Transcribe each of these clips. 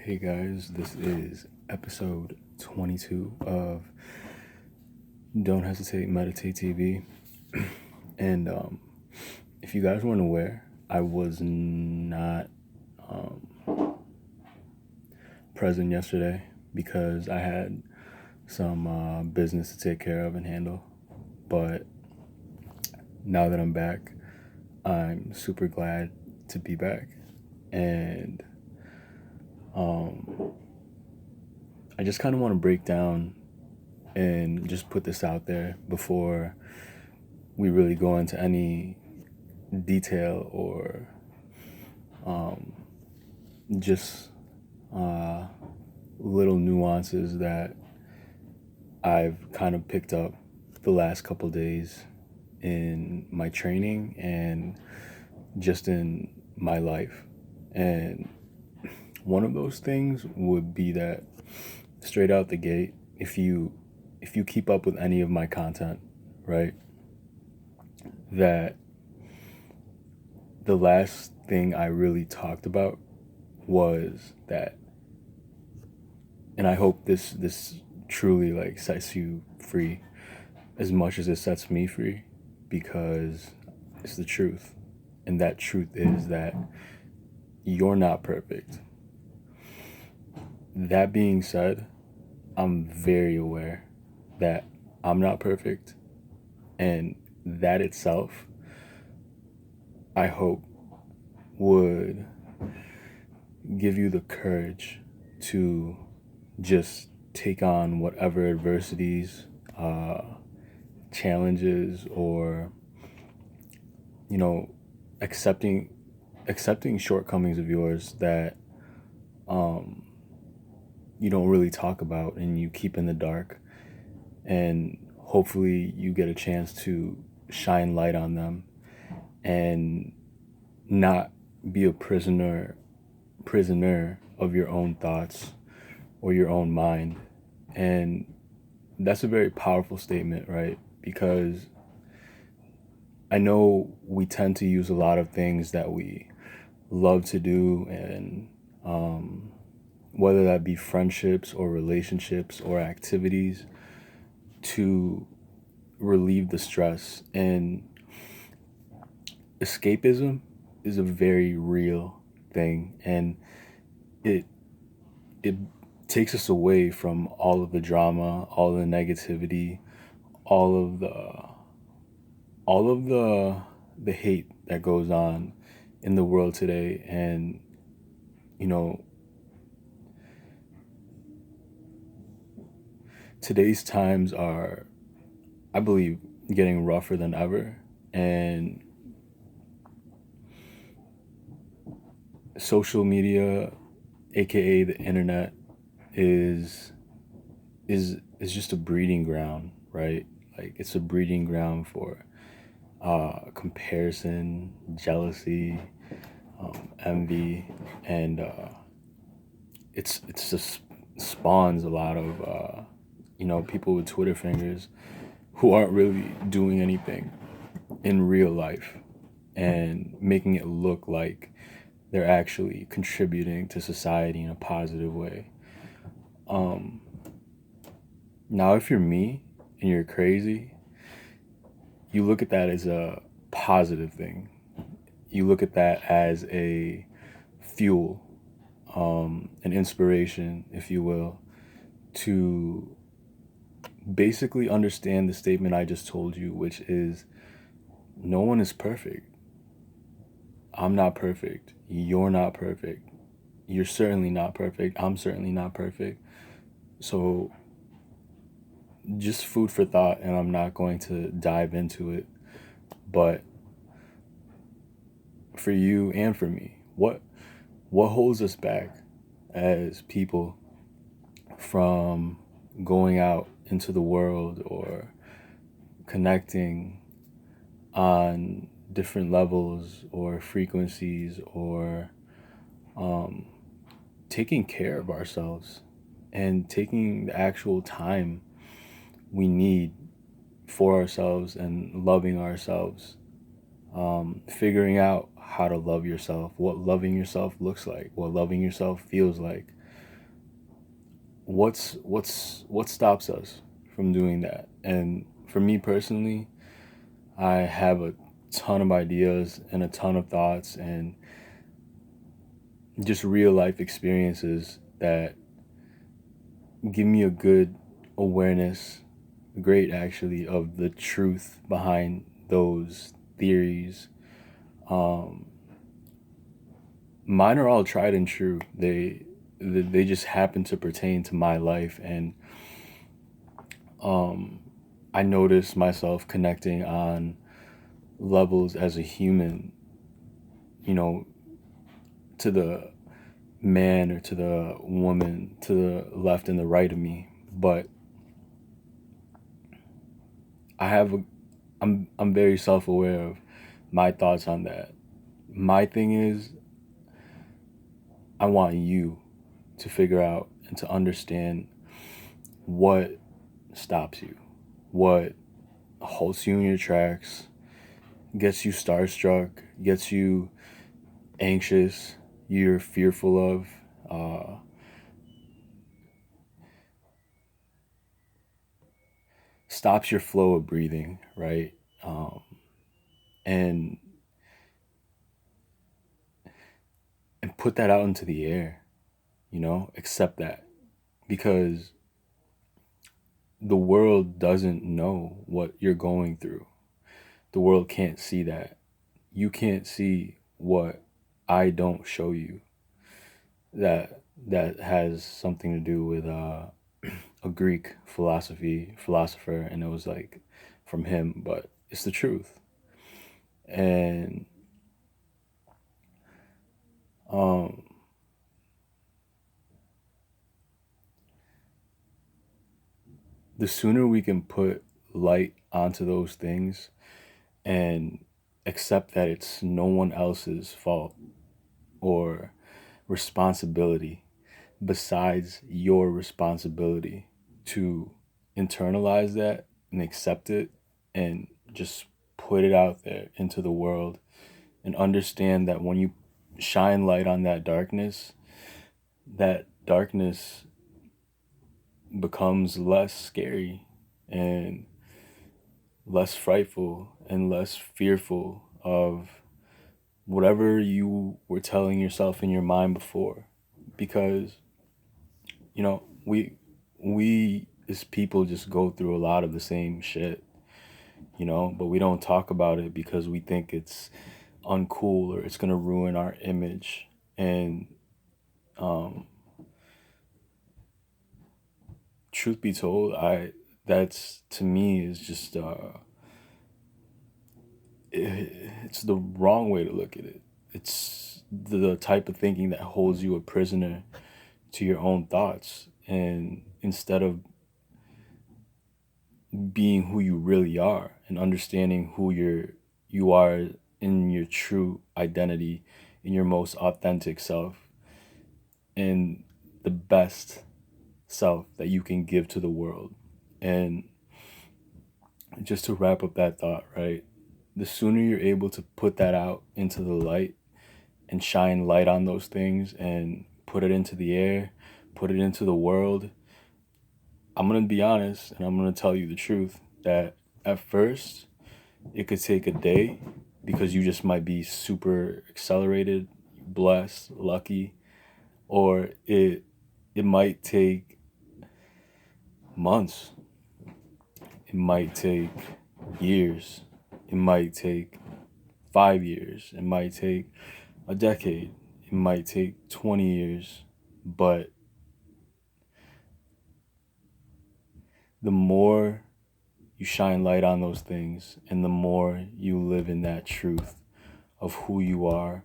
Hey guys, this is episode 22 of Don't Hesitate, Meditate TV. And if you guys weren't aware, I was not present yesterday because I had some business to take care of and handle. But now that I'm back, I'm super glad to be back. And I just kind of want to break down and just put this out there before we really go into any detail or just little nuances that I've kind of picked up the last couple days in my training and just in my life. And one of those things would be that straight out the gate, if you keep up with any of my content, right, that the last thing I really talked about was that, and I hope this truly like sets you free as much as it sets me free, because it's the truth. And that truth is that you're not perfect. That being said, I'm very aware that I'm not perfect, and that itself, I hope, would give you the courage to just take on whatever adversities, challenges, or accepting shortcomings of yours that you don't really talk about and you keep in the dark, and hopefully you get a chance to shine light on them and not be a prisoner of your own thoughts or your own mind. And that's a very powerful statement, right? Because I know we tend to use a lot of things that we love to do, and whether that be friendships or relationships or activities, to relieve the stress. And escapism is a very real thing, and it takes us away from all of the drama, all of the negativity, all of the hate that goes on in the world today. And today's times are, I believe, getting rougher than ever, and social media, aka the internet, is just a breeding ground, right? Like, it's a breeding ground for comparison, jealousy, envy, and it's just spawns a lot of people with Twitter fingers who aren't really doing anything in real life and making it look like they're actually contributing to society in a positive way. Now, if you're me and you're crazy, you look at that as a positive thing. You look at that as a fuel, an inspiration, if you will, to basically understand the statement I just told you, which is no one is perfect. I'm not perfect. You're not perfect. You're certainly not perfect. I'm certainly not perfect. So just food for thought, and I'm not going to dive into it. But for you and for me, what holds us back as people from going out into the world or connecting on different levels or frequencies, or taking care of ourselves and taking the actual time we need for ourselves and loving ourselves, figuring out how to love yourself, what loving yourself looks like, what loving yourself feels like, what stops us from doing that? And for me personally, I have a ton of ideas and a ton of thoughts and just real life experiences that give me a good awareness, great actually, of the truth behind those theories. Um, Mine are all tried and true. They just happen to pertain to my life, and um, I notice myself connecting on levels as a human, you know, to the man or to the woman to the left and the right of me. But I have a, I'm very self-aware of my thoughts on that. My thing is, I want you to figure out and to understand what stops you, what halts you in your tracks, gets you starstruck, gets you anxious, you're fearful of, stops your flow of breathing, right? Um, and and put that out into the air, accept that, because the world doesn't know what you're going through. The world can't see that. You can't see what I don't show you. That has something to do with a Greek philosopher, and it was like from him, but it's the truth. And um, the sooner we can put light onto those things and accept that it's no one else's fault or responsibility besides your responsibility to internalize that and accept it and just put it out there into the world and understand that when you shine light on that darkness becomes less scary and less frightful and less fearful of whatever you were telling yourself in your mind before. Because we as people just go through a lot of the same shit, but we don't talk about it because we think it's uncool or it's going to ruin our image. And um truth be told, I that's to me is just it's the wrong way to look at it. It's the type of thinking that holds you a prisoner to your own thoughts, and instead of being who you really are and understanding who you are in your true identity, in your most authentic self, and the best self that you can give to the world. And just to wrap up that thought, right? The sooner you're able to put that out into the light and shine light on those things and put it into the air, put it into the world, I'm going to be honest and I'm going to tell you the truth that at first it could take a day because you just might be super accelerated, blessed, lucky, or it might take months. It might take years. It might take 5 years. It might take a decade. It might take 20 years. But the more you shine light on those things and the more you live in that truth of who you are,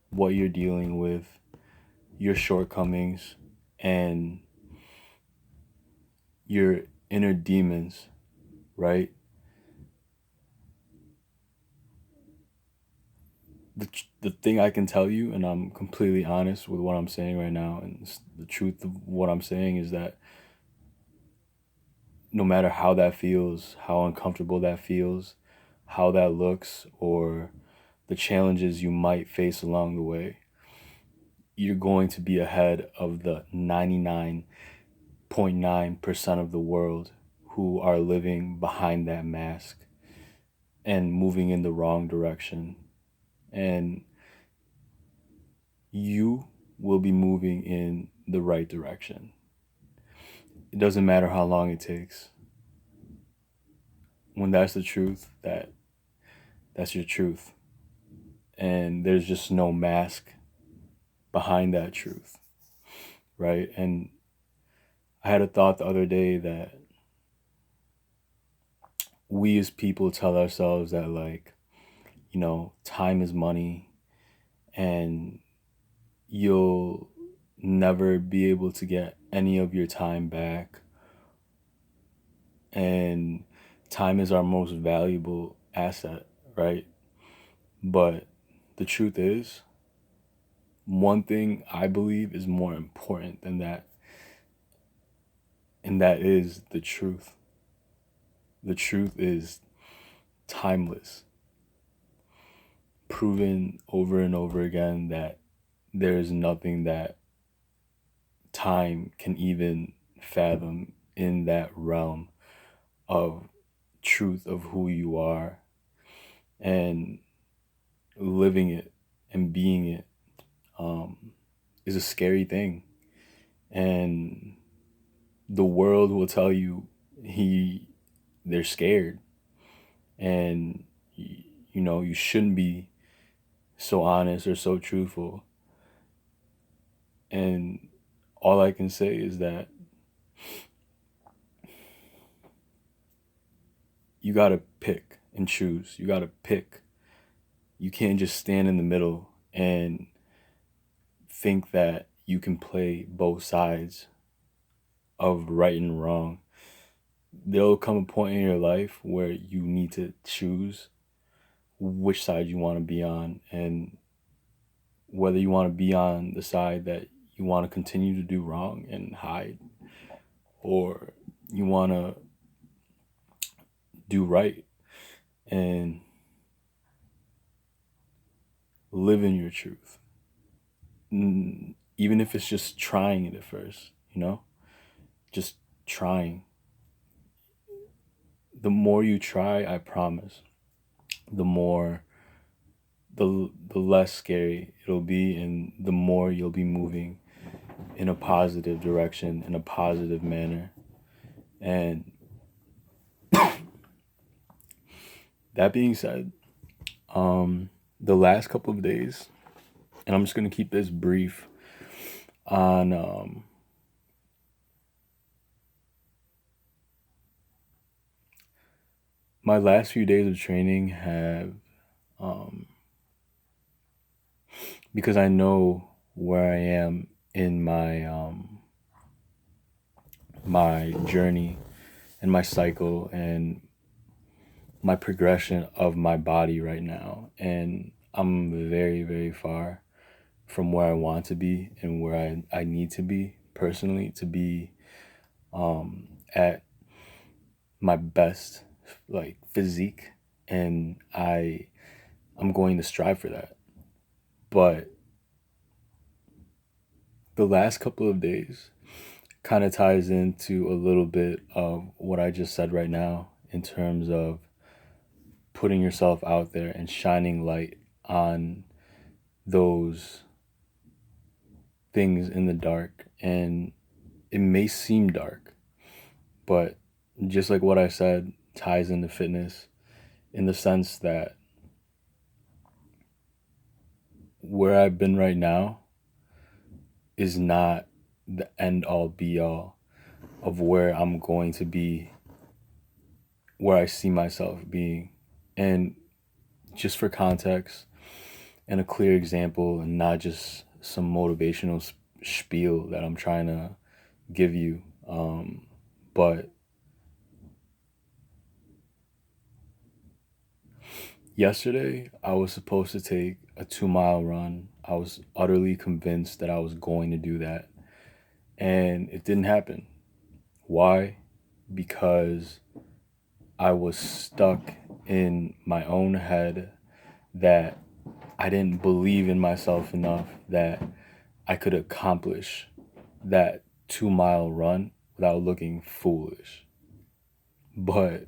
what you're dealing with, your shortcomings, and your inner demons, right? The thing I can tell you, and I'm completely honest with what I'm saying right now, and the truth of what I'm saying is that no matter how that feels, how uncomfortable that feels, how that looks, or the challenges you might face along the way, you're going to be ahead of the 99% 0.9% of the world who are living behind that mask and moving in the wrong direction. And you will be moving in the right direction. It doesn't matter how long it takes. When that's the truth, that's your truth. And there's just no mask behind that truth, right? And I had a thought the other day that we as people tell ourselves that, like, time is money and you'll never be able to get any of your time back. And time is our most valuable asset, right? But the truth is, one thing I believe is more important than that, and that is the truth. The truth is timeless, proven over and over again that there is nothing that time can even fathom in that realm of truth of who you are. And living it and being it is a scary thing. And the world will tell you they're scared, and you shouldn't be so honest or so truthful. And all I can say is that you gotta pick and choose. You gotta pick. You can't just stand in the middle and think that you can play both sides of right and wrong. There'll come a point in your life where you need to choose which side you want to be on, and whether you want to be on the side that you want to continue to do wrong and hide, or you want to do right and live in your truth. Even if it's just trying it at first, just trying. The more you try, I promise, the less scary it'll be, and the more you'll be moving in a positive direction, in a positive manner. And that being said, the last couple of days, and I'm just going to keep this brief on my last few days of training have, because I know where I am in my journey and my cycle and my progression of my body right now. And I'm very, very far from where I want to be and where I need to be personally to be at my best, like, physique. And I'm going to strive for that. But the last couple of days kind of ties into a little bit of what I just said right now, in terms of putting yourself out there and shining light on those things in the dark. And it may seem dark, but just like what I said, ties into fitness, in the sense that where I've been right now is not the end all be all of where I'm going to be, where I see myself being. And just for context and a clear example, and not just some motivational spiel that I'm trying to give you, but yesterday I was supposed to take a 2-mile run. I was utterly convinced that I was going to do that, and it didn't happen. Why? Because I was stuck in my own head that I didn't believe in myself enough that I could accomplish that 2-mile run without looking foolish. But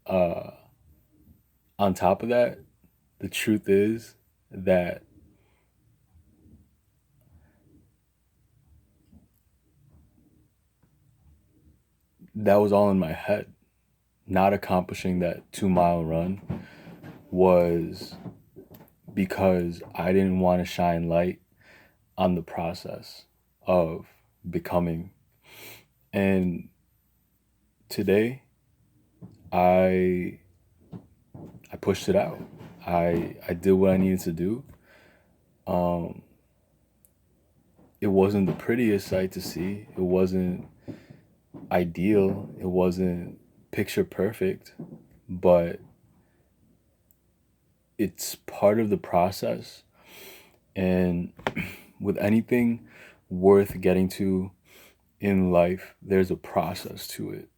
on top of that, the truth is that that was all in my head. Not accomplishing that 2 mile run was because I didn't want to shine light on the process of becoming. And today, I pushed it out. I did what I needed to do. It wasn't the prettiest sight to see. It wasn't ideal. It wasn't picture perfect, but it's part of the process. And with anything worth getting to in life, there's a process to it.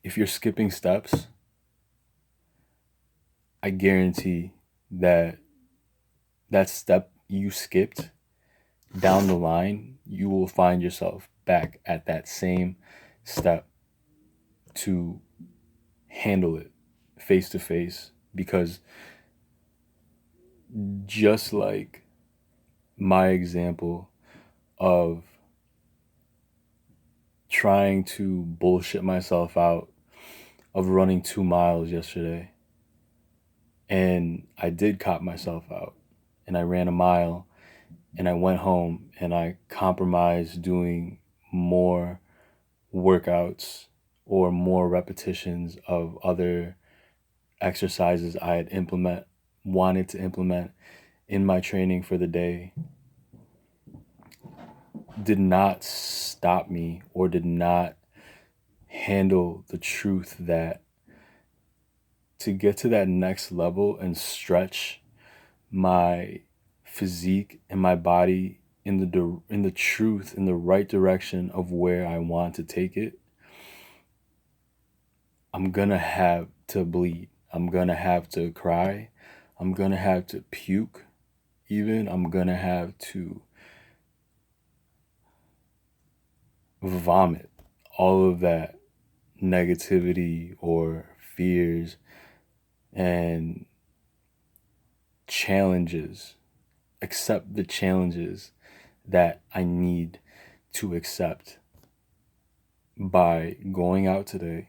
If you're skipping steps, I guarantee that that step you skipped down the line, you will find yourself back at that same step to handle it face to face. Because just like my example of trying to bullshit myself out of running 2 miles yesterday, and I did cop myself out, and I ran a mile, and I went home, and I compromised doing more workouts or more repetitions of other exercises I had wanted to implement in my training for the day. Did not stop me or did not handle the truth that to get to that next level and stretch my physique and my body in the truth, in the right direction of where I want to take it, I'm gonna have to bleed. I'm gonna have to cry. I'm gonna have to puke. Even I'm gonna have to vomit all of that negativity or fears and challenges. Accept the challenges that I need to accept by going out today,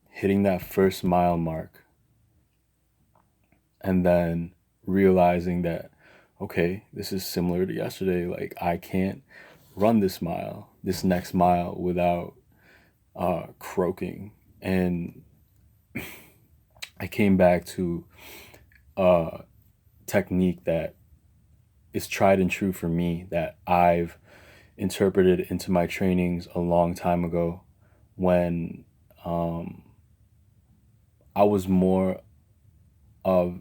hitting that first mile mark, and then realizing that, okay, this is similar to yesterday. Like, I can't run this next mile without croaking. And I came back to a technique that is tried and true for me, that I've interpreted into my trainings a long time ago when I was more of,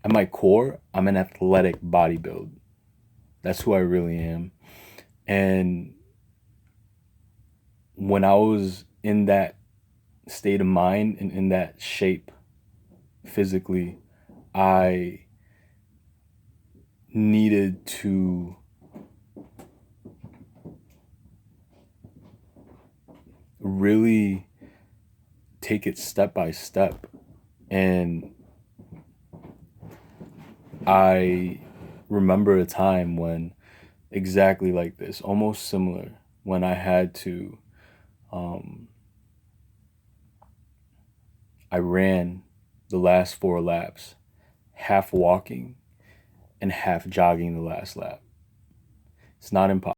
at my core, I'm an athletic bodybuilder. That's who I really am. And when I was in that state of mind and in that shape physically, I needed to really take it step by step. And I remember a time when exactly like this, almost similar, when I had to, I ran the last 4 laps, half walking and half jogging the last lap. It's not impossible.